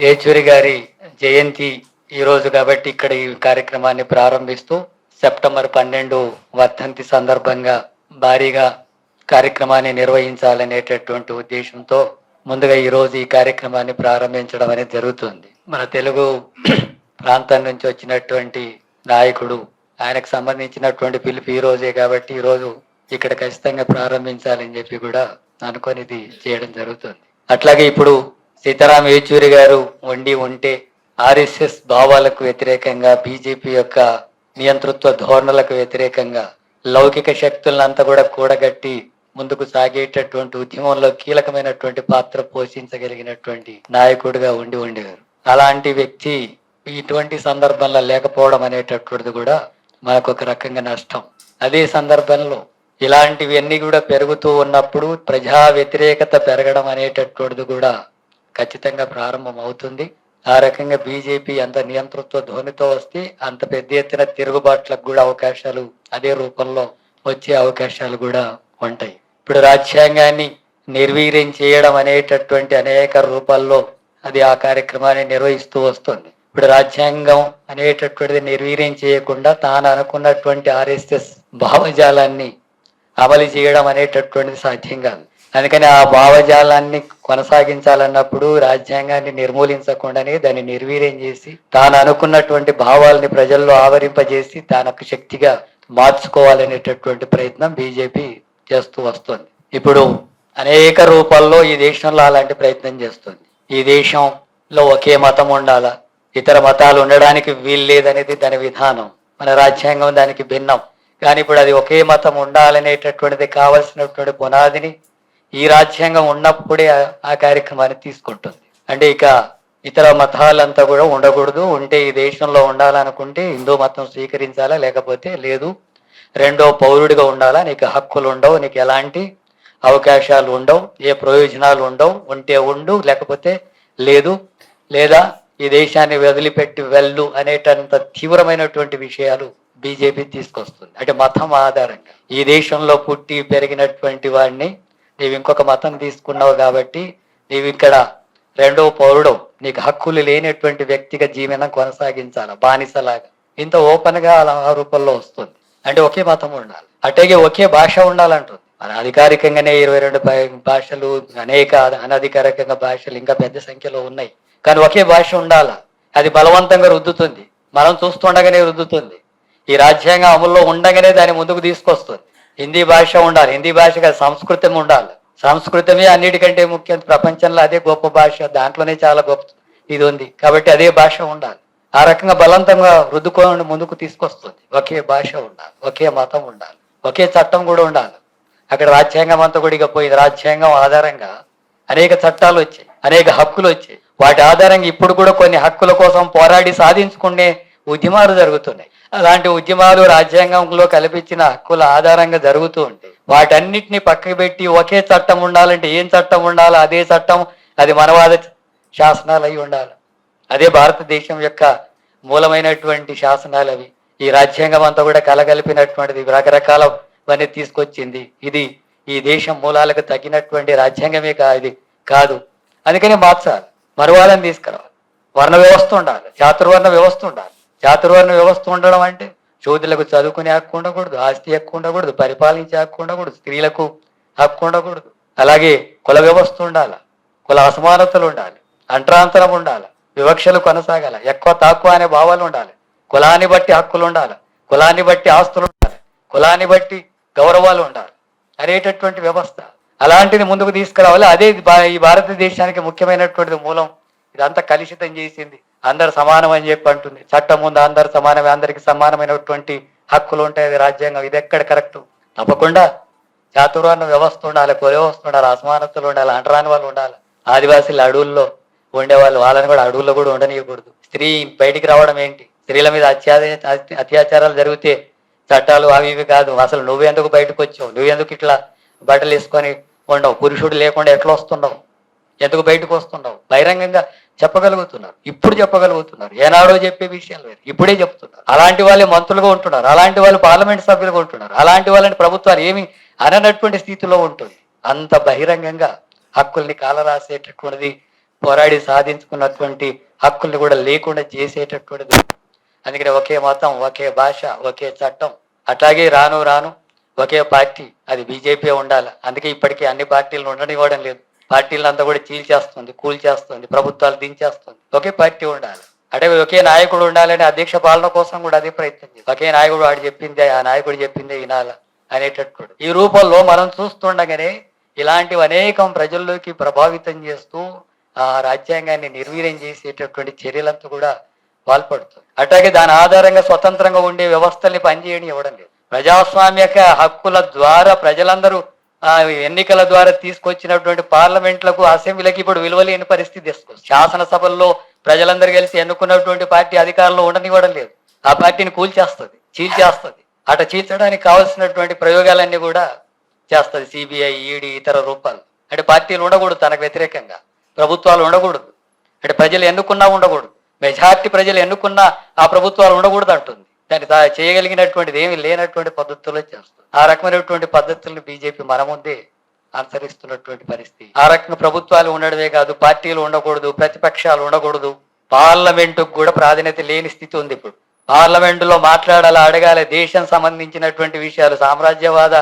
యేచూరి గారి జయంతి ఈ రోజు కాబట్టి ఇక్కడ ఈ కార్యక్రమాన్ని ప్రారంభిస్తూ సెప్టెంబర్ 12 వర్ధంతి సందర్భంగా భారీగా కార్యక్రమాన్ని నిర్వహించాలనేటటువంటి ఉద్దేశంతో ముందుగా ఈ రోజు ఈ కార్యక్రమాన్ని ప్రారంభించడం అనేది జరుగుతుంది. మన తెలుగు ప్రాంతం నుంచి వచ్చినటువంటి నాయకుడు, ఆయనకు సంబంధించినటువంటి పిలుపు ఈ రోజే కాబట్టి ఈ రోజు ఇక్కడ ఖచ్చితంగా ప్రారంభించాలని చెప్పి కూడా అనుకొని ఇది చేయడం జరుగుతుంది. అట్లాగే ఇప్పుడు సీతారాం యేచూరి గారు ఉంటే ఆర్ఎస్ఎస్ భావాలకు వ్యతిరేకంగా, బీజేపీ యొక్క నియంతృత్వ ధోరణులకు వ్యతిరేకంగా లౌకిక శక్తులంతా కూడా కూడగట్టి ముందుకు సాగేటటువంటి ఉద్యమంలో కీలకమైనటువంటి పాత్ర పోషించగలిగినటువంటి నాయకుడిగా ఉండేవారు. అలాంటి వ్యక్తి ఇటువంటి సందర్భంలో లేకపోవడం అనేటటువంటిది కూడా మనకు ఒక రకంగా నష్టం. అదే సందర్భంలో ఇలాంటివన్నీ కూడా పెరుగుతూ ఉన్నప్పుడు ప్రజా వ్యతిరేకత పెరగడం అనేటటువంటిది కూడా ఖచ్చితంగా ప్రారంభం అవుతుంది. ఆ రకంగా బీజేపీ అంత నియంతృత్వ ధ్వనితో వస్తే అంత పెద్ద ఎత్తున తిరుగుబాట్లకు కూడా అవకాశాలు అదే రూపంలో వచ్చే అవకాశాలు కూడా ఉంటాయి. ఇప్పుడు రాజ్యాంగాన్ని నిర్వీర్యం చేయడం అనేటటువంటి అనేక రూపాల్లో అది ఆ కార్యక్రమాన్ని నిర్వహిస్తూ వస్తుంది. ఇప్పుడు రాజ్యాంగం అనేటటువంటిది నిర్వీర్యం చేయకుండా తాను అనుకున్నటువంటి ఆర్ఎస్ఎస్ భావజాలాన్ని అమలు చేయడం అనేటటువంటిది సాధ్యం కాదు. అందుకని ఆ భావజాలాన్ని కొనసాగించాలన్నప్పుడు రాజ్యాంగాన్ని నిర్మూలించకుండానే దాన్ని నిర్వీర్యం చేసి తాను అనుకున్నటువంటి భావాలని ప్రజల్లో ఆవరింపజేసి తానొక శక్తిగా మార్చుకోవాలనేటటువంటి ప్రయత్నం బీజేపీ చేస్తూ వస్తుంది. ఇప్పుడు అనేక రూపాల్లో ఈ దేశంలో అలాంటి ప్రయత్నం చేస్తుంది. ఈ దేశంలో ఒకే మతం ఉండాలా, ఇతర మతాలు ఉండడానికి వీలు లేదనేది దాని విధానం. మన రాజ్యాంగం దానికి భిన్నం. కానీ ఇప్పుడు అది ఒకే మతం ఉండాలనేటటువంటిది కావలసినటువంటి పునాదిని ఈ రాజ్యాంగం ఉన్నప్పుడే ఆ కార్యక్రమాన్ని తీసుకుంటుంది. అంటే ఇక ఇతర మతాలంతా కూడా ఉండకూడదు, ఉంటే ఈ దేశంలో ఉండాలనుకుంటే హిందూ మతం స్వీకరించాలా, లేకపోతే లేదు, రెండో పౌరుడిగా ఉండాలా, నీకు హక్కులు ఉండవు, నీకు ఎలాంటి అవకాశాలు ఉండవు, ఏ ప్రయోజనాలు ఉండవు, ఉంటే ఉండు లేకపోతే లేదు, లేదా ఈ దేశాన్ని వదిలిపెట్టి వెళ్ళు అనేటంత తీవ్రమైనటువంటి విషయాలు బీజేపీ తీసుకొస్తుంది. అంటే మతం ఆధారంగా ఈ దేశంలో పుట్టి పెరిగినటువంటి వాడిని నీవు ఇంకొక మతం తీసుకున్నావు కాబట్టి నీవు ఇక్కడ రెండవ పౌరుడు, నీకు హక్కులు లేనటువంటి వ్యక్తిగా జీవనం కొనసాగించాలి బానిసలాగా. ఇంత ఓపెన్ గా ఆ రూపంలో వస్తుంది. అంటే ఒకే మతం ఉండాలి, అట్లాగే ఒకే భాష ఉండాలంటుంది. మన అధికారికంగానే 22 భాషలు, అనేక అనధికారికంగా భాషలు ఇంకా పెద్ద సంఖ్యలో ఉన్నాయి. కానీ ఒకే భాష ఉండాలా, అది బలవంతంగా రుద్దుతుంది. మనం చూస్తుండగానే రుద్దుతుంది. ఈ రాజ్యాంగం అమల్లో ఉండగానే దాన్ని ముందుకు తీసుకొస్తుంది. హిందీ భాష ఉండాలి, హిందీ భాషగా సంస్కృతం ఉండాలి. సంస్కృతమే అన్నిటికంటే ముఖ్యం. ప్రపంచంలో అదే గొప్ప భాష, దాంట్లోనే చాలా గొప్ప ఇది ఉంది కాబట్టి అదే భాష ఉండాలి. ఆ రకంగా బలవంతంగా రుద్దుకొని ముందుకు తీసుకొస్తుంది. ఒకే భాష ఉండాలి, ఒకే మతం ఉండాలి, ఒకే చట్టం కూడా ఉండాలి. అక్కడ రాజ్యాంగం అంతా కూడా ఇక పోయింది. రాజ్యాంగం ఆధారంగా అనేక చట్టాలు వచ్చాయి, అనేక హక్కులు వచ్చాయి. వాటి ఆధారంగా ఇప్పుడు కూడా కొన్ని హక్కుల కోసం పోరాడి సాధించుకునే ఉద్యమాలు జరుగుతున్నాయి. అలాంటి ఉద్యమాలు రాజ్యాంగంలో కల్పించిన హక్కుల ఆధారంగా జరుగుతూ ఉంటాయి. వాటన్నిటిని పక్కకు పెట్టి ఒకే చట్టం ఉండాలంటే ఏం చట్టం ఉండాలి? అదే చట్టం, అది మనవాద శాసనాలు అయి ఉండాలి. అదే భారతదేశం యొక్క మూలమైనటువంటి శాసనాలు అవి. ఈ రాజ్యాంగం అంతా కూడా కలగలిపినటువంటిది, రకరకాలవన్నీ తీసుకొచ్చింది. ఇది ఈ దేశం మూలాలకు తగినటువంటి రాజ్యాంగమే ఇది కాదు. అందుకని మార్చాలి, మరువాలని తీసుకురావాలి. వర్ణ వ్యవస్థ ఉండాలి, చాతుర్వర్ణ వ్యవస్థ ఉండాలి. చాతుర్వర్ణ వ్యవస్థ ఉండడం అంటే చౌదరులకు చదువుకునే హక్కు ఉండకూడదు, ఆస్తి హక్కు ఉండకూడదు, పరిపాలించే హక్కు ఉండకూడదు, స్త్రీలకు హక్కు ఉండకూడదు. అలాగే కుల వ్యవస్థ ఉండాలి, కుల అసమానతలు ఉండాలి, అంటరాంతరం ఉండాలి, వివక్షలు కొనసాగాల, ఎక్కువ తక్కువ అనే భావాలు ఉండాలి, కులాన్ని బట్టి హక్కులు ఉండాలి, కులాన్ని బట్టి ఆస్తులు ఉండాలి, కులాన్ని బట్టి గౌరవాలు ఉండాలి అనేటటువంటి వ్యవస్థ. అలాంటిది ముందుకు తీసుకురావాలి. అదే ఈ భారతదేశానికి ముఖ్యమైనటువంటిది మూలం. ఇదంతా కలుషితం చేసింది. అందరు సమానం అని చెప్పి అంటుంది. చట్టం ముందు అందరు సమానమే, అందరికి సమానమైనటువంటి హక్కులు ఉంటాయి, అది రాజ్యాంగం. ఇది ఎక్కడ కరెక్ట్? తప్పకుండా చాతుర్వర్ణ వ్యవస్థ ఉండాలి, కుల వ్యవస్థ ఉండాలి, అసమానతలు ఉండాలి, అంటరాని వాళ్ళు ఉండాలి. ఆదివాసీలు అడవుల్లో ఉండేవాళ్ళు, వాళ్ళని కూడా అడవుల్లో కూడా ఉండనీయకూడదు. స్త్రీ బయటికి రావడం ఏంటి? స్త్రీల మీద అత్యాచారాలు జరిగితే చట్టాలు అవి ఇవి కాదు. అసలు నువ్వెందుకు బయటకు వచ్చావు? నువ్వెందుకు ఇట్లా బట్టలు వేసుకొని ఉండవు? పురుషుడు లేకుండా ఎట్లా వస్తున్నావు? ఎందుకు బయటకు వస్తున్నావు? బహిరంగంగా చెప్పగలుగుతున్నారు, ఇప్పుడు చెప్పగలుగుతున్నారు. ఏనాడో చెప్పే విషయాలు వేరు, ఇప్పుడే చెప్తున్నారు. అలాంటి వాళ్ళే మంత్రులుగా ఉంటున్నారు, అలాంటి వాళ్ళు పార్లమెంట్ సభ్యులుగా ఉంటున్నారు, అలాంటి వాళ్ళని ప్రభుత్వాలు ఏమి అననటువంటి స్థితిలో ఉంటుంది. అంత బహిరంగంగా హక్కుల్ని కాలరాసేటటువంటిది పోరాడి సాధించుకున్నటువంటి హక్కుల్ని కూడా లేకుండా చేసేటటువంటిది. అందుకని ఒకే మతం, ఒకే భాష, ఒకే చట్టం, అట్లాగే రాను రాను ఒకే పార్టీ, అది బీజేపీ ఉండాలి. అందుకే ఇప్పటికీ అన్ని పార్టీలను ఉండనివ్వడం లేదు. పార్టీలంతా కూడా చీల్చేస్తుంది, కూల్చేస్తుంది, ప్రభుత్వాలు దించేస్తుంది. ఒకే పార్టీ ఉండాలి అంటే ఒకే నాయకుడు ఉండాలని అధ్యక్ష పాలన కోసం కూడా అదే ప్రయత్నం చేస్తుంది. ఒకే నాయకుడు వాడు చెప్పిందే, ఆ నాయకుడు చెప్పిందే వినాల అనేటట్టు ఈ రూపంలో మనం చూస్తుండగానే ఇలాంటివి అనేకం ప్రజల్లోకి ప్రభావితం చేస్తూ ఆ రాజ్యాంగాన్ని నిర్వీర్యం చేసేటటువంటి చర్యలంతా కూడా పాల్పడుతుంది. అట్లాగే దాని ఆధారంగా స్వతంత్రంగా ఉండే వ్యవస్థల్ని పనిచేయని ఇవ్వడం లేదు. ప్రజాస్వామ్యక హక్కుల ద్వారా ప్రజలందరూ ఎన్నికల ద్వారా తీసుకొచ్చినటువంటి పార్లమెంట్లకు, అసెంబ్లీలకు ఇప్పుడు విలువలేని పరిస్థితి తీసుకొస్తుంది. శాసనసభల్లో ప్రజలందరూ కలిసి ఎన్నుకున్నటువంటి పార్టీ అధికారంలో ఉండనివ్వడం లేదు. ఆ పార్టీని కూల్చేస్తుంది, చీల్చేస్తుంది. అట చీల్చడానికి కావాల్సినటువంటి ప్రయోగాలన్నీ కూడా చేస్తుంది సిబిఐ, ఈడీ, ఇతర రూపాలు. అంటే పార్టీలు ఉండకూడదు, తనకు వ్యతిరేకంగా ప్రభుత్వాలు ఉండకూడదు, అంటే ప్రజలు ఎన్నుకున్నా ఉండకూడదు, మెజార్టీ ప్రజలు ఎన్నుకున్నా ఆ ప్రభుత్వాలు ఉండకూడదు అంటుంది. దాన్ని చేయగలిగినటువంటిది ఏమి లేనటువంటి పద్ధతుల్లో చేస్తుంది. ఆ రకమైనటువంటి పద్ధతులను బీజేపీ మన ముందే అనుసరిస్తున్నటువంటి పరిస్థితి. ఆ రకంగా ప్రభుత్వాలు ఉండడమే కాదు, పార్టీలు ఉండకూడదు, ప్రతిపక్షాలు ఉండకూడదు, పార్లమెంటుకు కూడా ప్రాధాన్యత లేని స్థితి ఉంది. ఇప్పుడు పార్లమెంటులో మాట్లాడాలి, అడగాలి, దేశం సంబంధించినటువంటి విషయాలు, సామ్రాజ్యవాద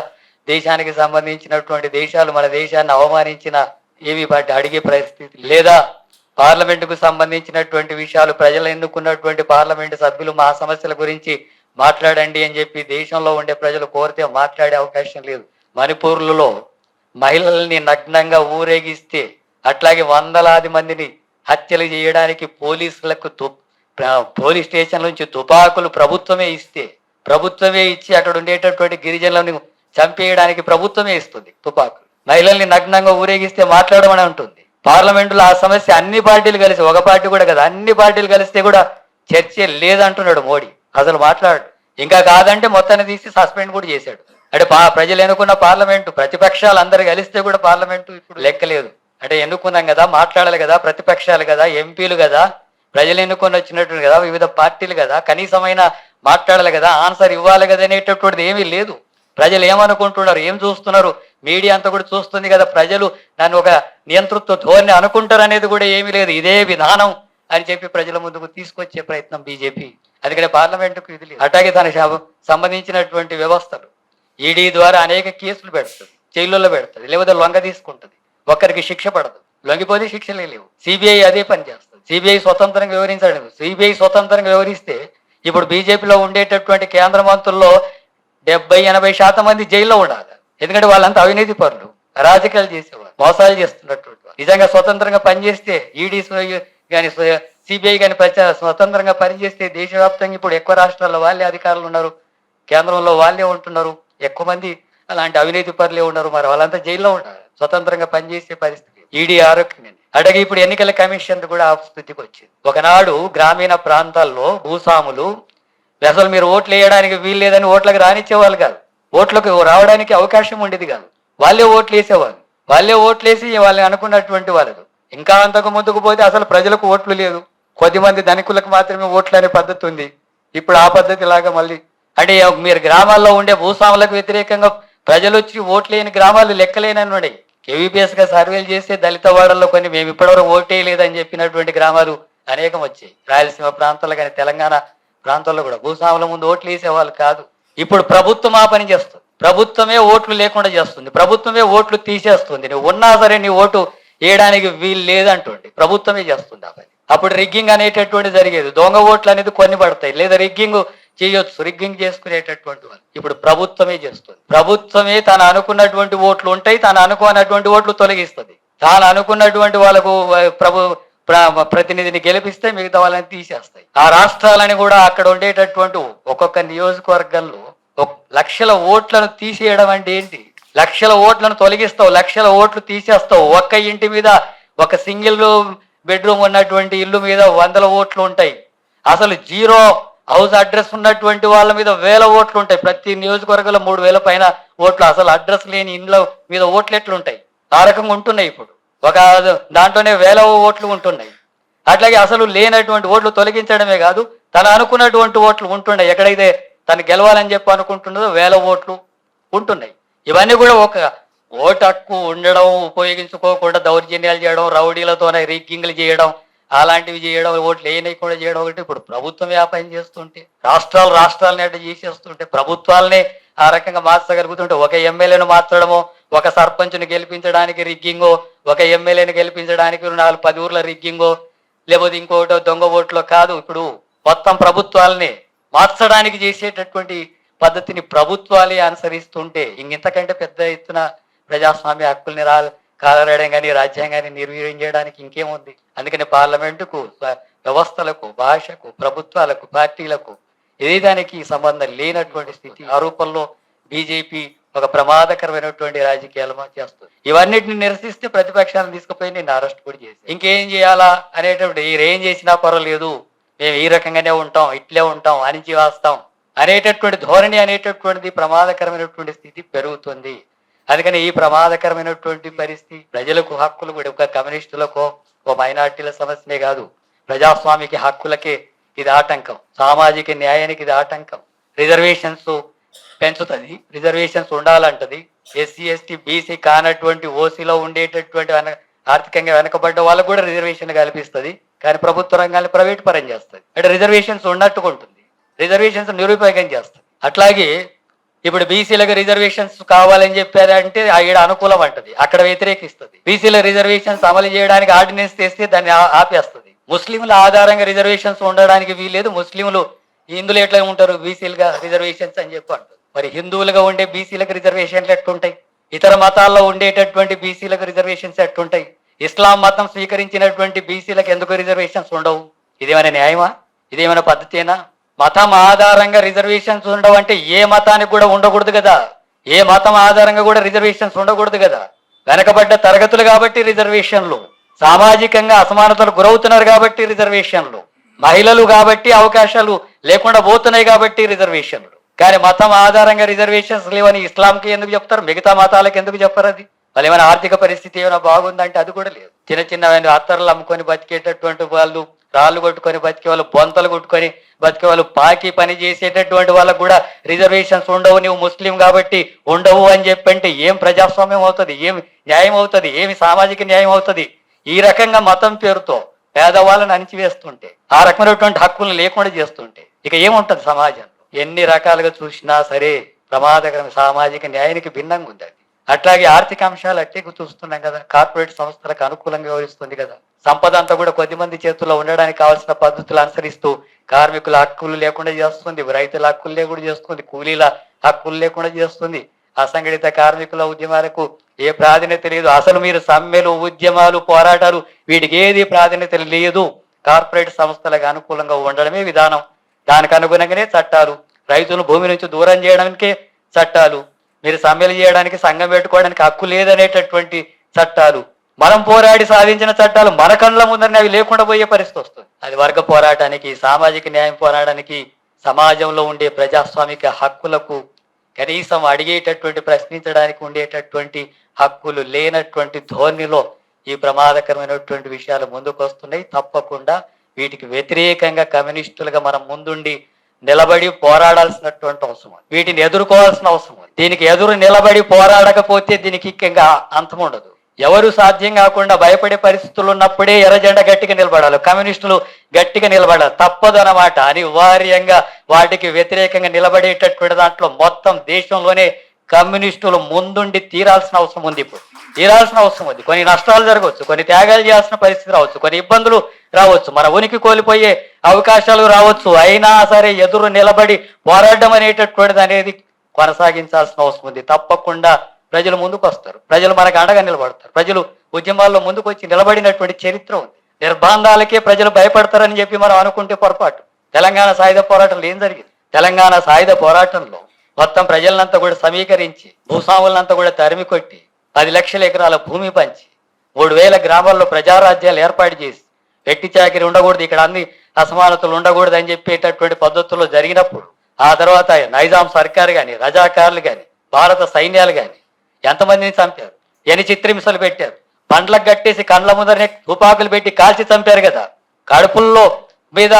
దేశానికి సంబంధించినటువంటి దేశాలు మన దేశాన్ని అవమానించిన ఏవి వాటి అడిగే పరిస్థితి లేదా. పార్లమెంటుకు సంబంధించినటువంటి విషయాలు, ప్రజలు ఎన్నుకున్నటువంటి పార్లమెంటు సభ్యులు మా సమస్యల గురించి మాట్లాడండి అని చెప్పి దేశంలో ఉండే ప్రజలు కోరితే మాట్లాడే అవకాశం లేదు. మణిపూర్లలో మహిళల్ని నగ్నంగా ఊరేగిస్తే, అట్లాగే వందలాది మందిని హత్యలు చేయడానికి పోలీస్ స్టేషన్ నుంచి తుపాకులు ప్రభుత్వమే ఇచ్చి అక్కడ ఉండేటటువంటి గిరిజనులను చంపేయడానికి ప్రభుత్వమే ఇస్తుంది తుపాకులు. మహిళల్ని నగ్నంగా ఊరేగిస్తే మాట్లాడమని ఉంటుంది. పార్లమెంటులో ఆ సమస్య అన్ని పార్టీలు కలిసి, ఒక పార్టీ కూడా కదా, అన్ని పార్టీలు కలిస్తే కూడా చర్చ లేదంటున్నాడు మోడీ. అసలు మాట్లాడు. ఇంకా కాదంటే మొత్తాన్ని తీసి సస్పెండ్ కూడా చేశాడు. అంటే ప్రజలు ఎన్నుకున్న పార్లమెంటు, ప్రతిపక్షాలు అందరు కలిస్తే కూడా పార్లమెంటు ఇప్పుడు లెక్కలేదు. అంటే ఎన్నుకున్నాం కదా, మాట్లాడాలి కదా, ప్రతిపక్షాలు కదా, ఎంపీలు కదా, ప్రజలు ఎన్నుకొని వచ్చినట్టు కదా, వివిధ పార్టీలు కదా, కనీసమైన మాట్లాడాలి కదా, ఆన్సర్ ఇవ్వాలి కదా అనేటటువంటిది ఏమీ లేదు. ప్రజలు ఏమనుకుంటున్నారు, ఏం చూస్తున్నారు, మీడియా అంతా కూడా చూస్తుంది కదా, ప్రజలు నన్ను ఒక నియంతృత్వ ధోరణి అనుకుంటారు అనేది కూడా ఏమీ లేదు. ఇదే విధానం అని చెప్పి ప్రజల ముందుకు తీసుకొచ్చే ప్రయత్నం బీజేపీ. అందుకనే పార్లమెంటుకు ఇది లేదు. అట్లాగే తనకు సంబంధించినటువంటి వ్యవస్థలు, ఈడీ ద్వారా అనేక కేసులు పెడుతుంది, జైల్లో పెడుతుంది, లేకపోతే లొంగ తీసుకుంటుంది. ఒక్కరికి శిక్ష పడదు, లొంగిపోతే శిక్షలే లేవు. సిబిఐ అదే పని చేస్తుంది. సిబిఐ స్వతంత్రంగా వివరించడం. సిబిఐ స్వతంత్రంగా వివరిస్తే ఇప్పుడు బీజేపీలో ఉండేటటువంటి కేంద్ర మంత్రుల్లో 70-80% మంది జైల్లో ఉండాలి. ఎందుకంటే వాళ్ళంతా అవినీతి పరులు, రాజకీయాలు చేసేవాళ్ళు, మోసాలు చేస్తున్నటువంటి వాళ్ళు. నిజంగా స్వతంత్రంగా పనిచేస్తే ఈడీ కానీ సిబిఐ కానీ స్వతంత్రంగా పనిచేస్తే దేశవ్యాప్తంగా ఇప్పుడు ఎక్కువ రాష్ట్రాల్లో వాళ్ళే అధికారులు ఉన్నారు, కేంద్రంలో వాళ్ళే ఉంటున్నారు, ఎక్కువ మంది అలాంటి అవినీతి పరులే ఉన్నారు. మరి వాళ్ళంతా జైల్లో ఉండాలి, స్వతంత్రంగా పనిచేసే పరిస్థితి. ఈడీ ఆరోగ్యం అడగి ఇప్పుడు ఎన్నికల కమిషన్ కూడా ఆ స్థితికి వచ్చింది. ఒకనాడు గ్రామీణ ప్రాంతాల్లో భూస్వాములు అసలు మీరు ఓట్లు వేయడానికి వీలు లేదని ఓట్లకు రానిచ్చేవాళ్ళు కాదు, ఓట్లకు రావడానికి అవకాశం ఉండేది కాదు. వాళ్ళే ఓట్లు వేసేవాళ్ళు, వాళ్ళే ఓట్లు వేసి వాళ్ళని అనుకున్నటువంటి వాళ్ళు. ఇంకా అంతకు ముందుకు పోతే అసలు ప్రజలకు ఓట్లు లేదు, కొద్దిమంది ధనికులకు మాత్రమే ఓట్లు అనే పద్ధతి ఉంది. ఇప్పుడు ఆ పద్ధతి లాగా మళ్ళీ అంటే మీరు గ్రామాల్లో ఉండే భూస్వాములకు వ్యతిరేకంగా ప్రజలు వచ్చి ఓట్లు లేని గ్రామాలు లెక్కలేనని ఉన్నాయి. కేవీపీఎస్ గా సర్వేలు చేస్తే దళిత వాడల్లో కొన్ని మేము ఇప్పటివరకు ఓటే లేదని చెప్పినటువంటి గ్రామాలు అనేకం వచ్చాయి. రాయలసీమ ప్రాంతాల్లో కానీ తెలంగాణ ప్రాంతాల్లో కూడా భూస్వాముల ముందు ఓట్లు వేసేవాళ్ళు కాదు. ఇప్పుడు ప్రభుత్వం ఆ పని చేస్తుంది, ప్రభుత్వమే ఓట్లు లేకుండా చేస్తుంది, ప్రభుత్వమే ఓట్లు తీసేస్తుంది. నువ్వు ఉన్నా సరే నీ ఓటు వేయడానికి వీలు లేదంటుంది, ప్రభుత్వమే చేస్తుంది ఆ పని. అప్పుడు రిగ్గింగ్ అనేటటువంటి జరిగేది, దొంగ ఓట్లు అనేది కొన్ని పడతాయి, లేదా రిగ్గింగ్ చేయొచ్చు, రిగ్గింగ్ చేసుకునేటటువంటి వాళ్ళు ఇప్పుడు ప్రభుత్వమే చేస్తుంది. ప్రభుత్వమే తాను అనుకున్నటువంటి ఓట్లు ఉంటాయి, తాను అనుకున్నటువంటి ఓట్లు తొలగిస్తుంది. తాను అనుకున్నటువంటి వాళ్ళకు ప్రతినిధిని గెలిపిస్తే మిగతా వాళ్ళని తీసేస్తాయి. ఆ రాష్ట్రాలని కూడా అక్కడ ఉండేటటువంటి ఒక్కొక్క నియోజకవర్గంలో లక్షల ఓట్లను తీసేయడం అంటే ఏంటి? లక్షల ఓట్లను తొలగిస్తావు, లక్షల ఓట్లు తీసేస్తావు. ఒక్క ఇంటి మీద, ఒక సింగిల్ బెడ్రూమ్ ఉన్నటువంటి ఇల్లు మీద 100 ఓట్లు ఉంటాయి. అసలు జీరో హౌస్ అడ్రస్ ఉన్నటువంటి వాళ్ళ మీద 1000 ఓట్లు ఉంటాయి. ప్రతి నియోజకవర్గంలో 3000 పైన ఓట్లు. అసలు అడ్రస్ లేని ఇండ్ల మీద ఓట్లు ఎట్లుంటాయి? ఆ రకంగా ఉంటున్నాయి. ఇప్పుడు ఒక దాంట్లోనే 1000 ఓట్లు ఉంటున్నాయి. అట్లాగే అసలు లేనటువంటి ఓట్లు తొలగించడమే కాదు, తను అనుకున్నటువంటి ఓట్లు ఉంటున్నాయి. ఎక్కడైతే తను గెలవాలని చెప్పి అనుకుంటున్నదో 1000 ఓట్లు ఉంటున్నాయి. ఇవన్నీ కూడా ఓటు హక్కు ఉండడం, ఉపయోగించుకోకుండా దౌర్జన్యాలు చేయడం, రౌడీలతోనే రిగ్గింగ్లు చేయడం, అలాంటివి చేయడం, ఓట్లు వేయనీయకుండా చేయడం ఒకటి. ఇప్పుడు ప్రభుత్వం వ్యాపారం చేస్తుంటే, రాష్ట్రాలని అట్లా చేసేస్తుంటే, ప్రభుత్వాలనే ఆ రకంగా మార్చగలుగుతుంటే, ఒక ఎమ్మెల్యేను మార్చడమో, ఒక సర్పంచ్ను గెలిపించడానికి రిగ్గింగో, ఒక ఎమ్మెల్యేని గెలిపించడానికి 4-10 ఊర్ల రిగ్గింగో, లేకపోతే ఇంకోటో దొంగ ఓట్లో కాదు. ఇప్పుడు మొత్తం ప్రభుత్వాలని మార్చడానికి చేసేటటువంటి పద్ధతిని ప్రభుత్వాలే అనుసరిస్తుంటే ఇంతకంటే పెద్ద ఎత్తున ప్రజాస్వామ్య హక్కుల్ని కాలరాయడం కానీ రాజ్యాంగాన్ని నిర్వీర్యం చేయడానికి ఇంకేముంది? అందుకని పార్లమెంటుకు, వ్యవస్థలకు, భాషకు, ప్రభుత్వాలకు, పార్టీలకు ఏదానికి సంబంధం లేనటువంటి స్థితి ఆరోపణలో బీజేపీ ఒక ప్రమాదకరమైనటువంటి రాజకీయాలు చేస్తుంది. ఇవన్నిటిని నిరసిస్తే ప్రతిపక్షాలను తీసుకుపోయి నేను అరెస్ట్ కూడా చేసి ఇంకేం చేయాలా అనేటువంటి, ఏం చేసినా పర్వాలేదు, మేము ఈ రకంగానే ఉంటాం, ఇట్లే ఉంటాం, అణిచి వేస్తాం అనేటటువంటి ధోరణి అనేటటువంటిది ప్రమాదకరమైనటువంటి స్థితి పెరుగుతుంది. అందుకని ఈ ప్రమాదకరమైనటువంటి పరిస్థితి ప్రజలకు హక్కులు కూడా ఒక కమ్యూనిస్టులకో ఒక మైనార్టీల సమస్యనే కాదు, ప్రజాస్వామిక హక్కులకే ఇది ఆటంకం, సామాజిక న్యాయానికి ఇది ఆటంకం. రిజర్వేషన్స్ పెంచుతుంది, రిజర్వేషన్స్ ఉండాలంటది. ఎస్సీ ఎస్టీ బీసీ కానటువంటి ఓసీలో ఉండేటటువంటి ఆర్థికంగా వెనకబడ్డ వాళ్ళకు కూడా రిజర్వేషన్ కల్పిస్తుంది. కానీ ప్రభుత్వ రంగాన్ని ప్రైవేట్ పరం చేస్తుంది. అంటే రిజర్వేషన్స్ ఉన్నట్టుగా ఉంటుంది, రిజర్వేషన్స్ నిరుపయోగం చేస్తుంది. అట్లాగే ఇప్పుడు బీసీలకు రిజర్వేషన్స్ కావాలని చెప్పారంటే ఈడ అనుకూలం అంటది, అక్కడ వ్యతిరేకిస్తుంది. బీసీల రిజర్వేషన్స్ అమలు చేయడానికి ఆర్డినెన్స్ తెస్తే దాన్ని ఆపేస్తుంది. ముస్లింల ఆధారంగా రిజర్వేషన్స్ ఉండడానికి వీల్లేదు, ముస్లింలు హిందువులు ఎట్లా ఉంటారు బీసీలుగా రిజర్వేషన్స్ అని చెప్పి అంటారు. మరి హిందువులుగా ఉండే బీసీలకు రిజర్వేషన్లు ఎట్టుంటాయి? ఇతర మతాల్లో ఉండేటటువంటి బీసీలకు రిజర్వేషన్స్ ఎట్టుంటాయి? ఇస్లాం మతం స్వీకరించినటువంటి బీసీలకు ఎందుకు రిజర్వేషన్స్ ఉండవు? ఇదేమైనా న్యాయమా? ఇదేమైనా పద్ధతేనా? మతం ఆధారంగా రిజర్వేషన్స్ ఉండవు అంటే ఏ మతానికి కూడా ఉండకూడదు కదా, ఏ మతం ఆధారంగా కూడా రిజర్వేషన్స్ ఉండకూడదు కదా. వెనకబడ్డ తరగతులు కాబట్టి రిజర్వేషన్లు, సామాజికంగా అసమానతలు గురవుతున్నారు కాబట్టి రిజర్వేషన్లు, మహిళలు కాబట్టి అవకాశాలు లేకుండా పోతున్నాయి కాబట్టి రిజర్వేషన్లు. కానీ మతం ఆధారంగా రిజర్వేషన్స్ లేవని ఇస్లాంకి ఎందుకు చెప్తారు, మిగతా మతాలకు ఎందుకు చెప్పరు? అది వాళ్ళు ఏమైనా ఆర్థిక పరిస్థితి ఏమైనా బాగుందంటే అది కూడా లేదు. చిన్న చిన్న అత్తర్లు అమ్ముకొని బతికేటటువంటి వాళ్ళు, రాళ్ళు కొట్టుకొని బతికే వాళ్ళు, బొంతలు కొట్టుకొని బతికే వాళ్ళు, పాకి పని చేసేటటువంటి వాళ్ళకు కూడా రిజర్వేషన్స్ ఉండవు, నువ్వు ముస్లిం కాబట్టి ఉండవు అని చెప్పంటే ఏం ప్రజాస్వామ్యం అవుతుంది? ఏమి న్యాయం అవుతుంది? ఏమి సామాజిక న్యాయం అవుతుంది? ఈ రకంగా మతం పేరుతో పేదవాళ్ళని అణిచివేస్తుంటే, ఆ రకమైనటువంటి హక్కులను లేకుండా చేస్తుంటే ఇక ఏముంటది సమాజంలో? ఎన్ని రకాలుగా చూసినా సరే ప్రమాదకరం, సామాజిక న్యాయానికి భిన్నంగా ఉంది అది. అట్లాగే ఆర్థిక అంశాలు అట్టేకు చూస్తున్నాం కదా, కార్పొరేట్ సంస్థలకు అనుకూలంగా వ్యవహరిస్తుంది కదా. సంపద అంతా కూడా కొద్దిమంది చేతుల్లో ఉండడానికి కావాల్సిన పద్ధతులు అనుసరిస్తూ కార్మికుల హక్కులు లేకుండా చేస్తుంది, రైతుల హక్కులు లేకుండా చేస్తుంది, కూలీల హక్కులు లేకుండా చేస్తుంది, అసంఘటిత కార్మికుల ఉద్యమాలకు ఏ ప్రాధాన్యత లేదు. అసలు మీరు సమ్మెలు, ఉద్యమాలు, పోరాటాలు వీటికి ఏది ప్రాధాన్యత లేదు. కార్పొరేట్ సంస్థలకు అనుకూలంగా ఉండడమే విధానం, దానికి అనుగుణంగానే చట్టాలు. రైతులను భూమి నుంచి దూరం చేయడానికే చట్టాలు, మీరు సమ్మెలు చేయడానికి, సంఘం పెట్టుకోవడానికి హక్కు లేదనేటటువంటి చట్టాలు, మనం పోరాడి సాధించిన చట్టాలు మన కళ్ళ ముందరనే అవి లేకుండా పోయే పరిస్థితి వస్తుంది. అది వర్గ పోరాటానికి, సామాజిక న్యాయం పోరాటానికి, సమాజంలో ఉండే ప్రజాస్వామిక హక్కులకు కనీసం అడిగేటటువంటి, ప్రశ్నించడానికి ఉండేటటువంటి హక్కులు లేనటువంటి ధోరణిలో ఈ ప్రమాదకరమైనటువంటి విషయాలు ముందుకు వస్తున్నాయి. తప్పకుండా వీటికి వ్యతిరేకంగా కమ్యూనిస్టులుగా మనం ముందుండి నిలబడి పోరాడాల్సినటువంటి అవసరం, వీటిని ఎదుర్కోవాల్సిన అవసరం. దీనికి ఎదురు నిలబడి పోరాడకపోతే దీనికి ఇంకా అంతం ఉండదు. ఎవరు సాధ్యం కాకుండా భయపడే పరిస్థితులు ఉన్నప్పుడే ఎర్రజెండా గట్టిగా నిలబడాలి, కమ్యూనిస్టులు గట్టిగా నిలబడాలి. తప్పదు అన్నమాట. అనివార్యంగా వాటికి వ్యతిరేకంగా నిలబడేటటువంటి దాంట్లో మొత్తం దేశంలోనే కమ్యూనిస్టులు ముందుండి తీరాల్సిన అవసరం ఉంది. ఇప్పుడు తీరాల్సిన అవసరం ఉంది. కొన్ని నష్టాలు జరగవచ్చు, కొన్ని త్యాగాలు చేయాల్సిన పరిస్థితి రావచ్చు, కొన్ని ఇబ్బందులు రావచ్చు, మన ఉనికి కోల్పోయే అవకాశాలు రావచ్చు. అయినా సరే ఎదురు నిలబడి పోరాటం అనేటటువంటిది అనేది కొనసాగించాల్సిన అవసరం ఉంది. తప్పకుండా ప్రజలు ముందుకు వస్తారు, ప్రజలు మనకు అండగా నిలబడతారు. ప్రజలు ఉద్యమాల్లో ముందుకు వచ్చి నిలబడినటువంటి చరిత్ర ఉంది. నిర్బంధాలకే ప్రజలు భయపడతారని చెప్పి మనం అనుకుంటే పొరపాటు. తెలంగాణ సాయుధ పోరాటంలో ఏం జరిగింది? తెలంగాణ సాయుధ పోరాటంలో మొత్తం ప్రజలంతా కూడా సమీకరించి, భూస్వాములంతా కూడా తరిమి కొట్టి, 10 లక్షల ఎకరాల భూమి పంచి, 3000 గ్రామాల్లో ప్రజారాజ్యాలు ఏర్పాటు చేసి, వెట్టి చాకిరి ఉండకూడదు, ఇక్కడ అన్ని అసమానతలు ఉండకూడదు అని చెప్పేటటువంటి పద్ధతుల్లో జరిగినప్పుడు, ఆ తర్వాత నైజాం సర్కారు కానీ, రజాకారులు కానీ, భారత సైన్యాలు కానీ ఎంతమందిని చంపారు, ఎన్ని చిత్రహింసలు పెట్టారు, పండ్లకు కట్టేసి కండ్ల ముందరనే తుపాకులు పెట్టి కాల్చి చంపారు కదా, కడుపుల్లో మీద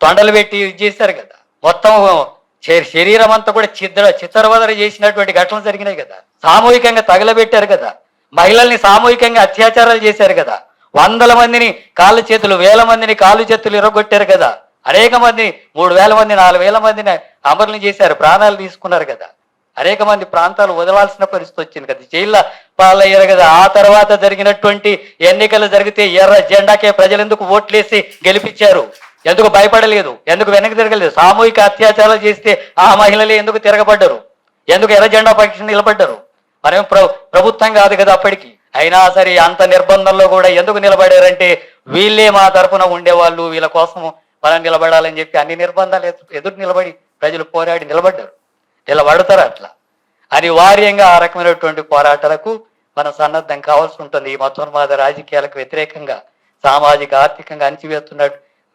తొండలు పెట్టి చేశారు కదా, మొత్తం శరీరం అంతా కూడా చిత్తరవదర చేసినటువంటి ఘటనలు జరిగినాయి కదా. సామూహికంగా తగలబెట్టారు కదా. మహిళల్ని సామూహికంగా అత్యాచారాలు చేశారు కదా. వందల మందిని కాళ్ళు చేతులు, వేల మందిని కాళ్ళు చేతులు ఇరగొట్టారు కదా. అనేక మంది 3,000 మంది 4,000 మందిని అమరులు చేశారు, ప్రాణాలు తీసుకున్నారు కదా. అనేక మంది ప్రాంతాలు వదలాల్సిన పరిస్థితి వచ్చింది కదా, జైల్లో పాలయ్యారు కదా. ఆ తర్వాత జరిగినటువంటి ఎన్నికలు జరిగితే ఎర్ర జెండాకే ప్రజలు ఎందుకు ఓట్లేసి గెలిపించారు? ఎందుకు భయపడలేదు? ఎందుకు వెనక్కి తిరగలేదు? సామూహిక అత్యాచారాలు చేస్తే ఆ మహిళలే ఎందుకు తిరగబడ్డారు? ఎందుకు ఎర్ర జెండా పక్షం నిలబడ్డారు? మనం ప్రభుత్వం కాదు కదా అప్పటికి. అయినా సరే అంత నిర్బంధంలో కూడా ఎందుకు నిలబడారంటే వీళ్ళే మా తరఫున ఉండేవాళ్ళు, వీళ్ళ కోసం మనం నిలబడాలని చెప్పి అన్ని నిర్బంధాలు ఎదురు నిలబడి ప్రజలు పోరాడి నిలబడ్డారు. నిలబడతారు అట్లా అనివార్యంగా ఆ రకమైనటువంటి పోరాటాలకు మనం సన్నద్ధం కావాల్సి ఉంటుంది. ఈ మతోన్మాద రాజకీయాలకు వ్యతిరేకంగా, సామాజిక ఆర్థికంగా అణచివేస్తున్న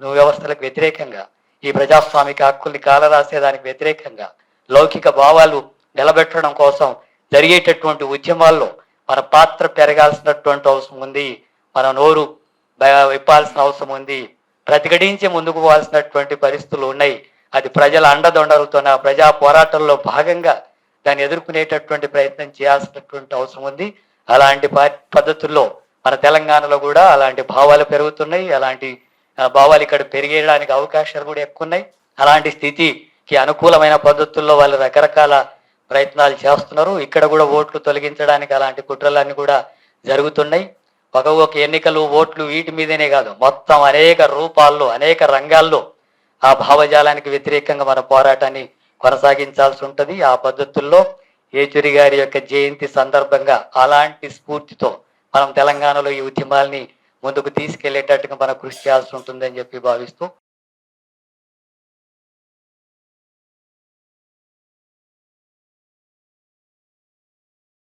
వ్యవస్థలకు వ్యతిరేకంగా, ఈ ప్రజాస్వామిక హక్కుల్ని కాలరాసేదానికి వ్యతిరేకంగా, లౌకిక భావాలు నిలబెట్టడం కోసం జరిగేటటువంటి ఉద్యమాల్లో మన పాత్ర పెరగాల్సినటువంటి అవసరం ఉంది. మన నోరు విప్పాల్సిన అవసరం ఉంది. ప్రతిఘటించి ముందుకు పోవాల్సినటువంటి పరిస్థితులు ఉన్నాయి. అది ప్రజల అండదొండలతోన ప్రజా పోరాటంలో భాగంగా దాన్ని ఎదుర్కొనేటటువంటి ప్రయత్నం చేయాల్సినటువంటి అవసరం ఉంది. అలాంటి పద్ధతుల్లో మన తెలంగాణలో కూడా అలాంటి భావాలు పెరుగుతున్నాయి. అలాంటి భావాలు ఇక్కడ పెరిగేయడానికి అవకాశాలు కూడా ఎక్కువ ఉన్నాయి. అలాంటి స్థితికి అనుకూలమైన పద్ధతుల్లో వాళ్ళు రకరకాల ప్రయత్నాలు చేస్తున్నారు. ఇక్కడ కూడా ఓట్లు తొలగించడానికి అలాంటి కుట్రలన్నీ కూడా జరుగుతున్నాయి. ఒక ఎన్నికలు, ఓట్లు వీటి మీదనే కాదు, మొత్తం అనేక రూపాల్లో, అనేక రంగాల్లో ఆ భావజాలానికి వ్యతిరేకంగా మన పోరాటాన్ని కొనసాగించాల్సి ఉంటుంది. ఆ పద్ధతుల్లో ఏచూరి గారి యొక్క జయంతి సందర్భంగా అలాంటి స్ఫూర్తితో మనం తెలంగాణలో ఈ ఉద్యమాల్ని ముందుకు తీసుకెళ్లేటట్టుగా మనం కృషి చేయాల్సి ఉంటుందని చెప్పి భావిస్తూ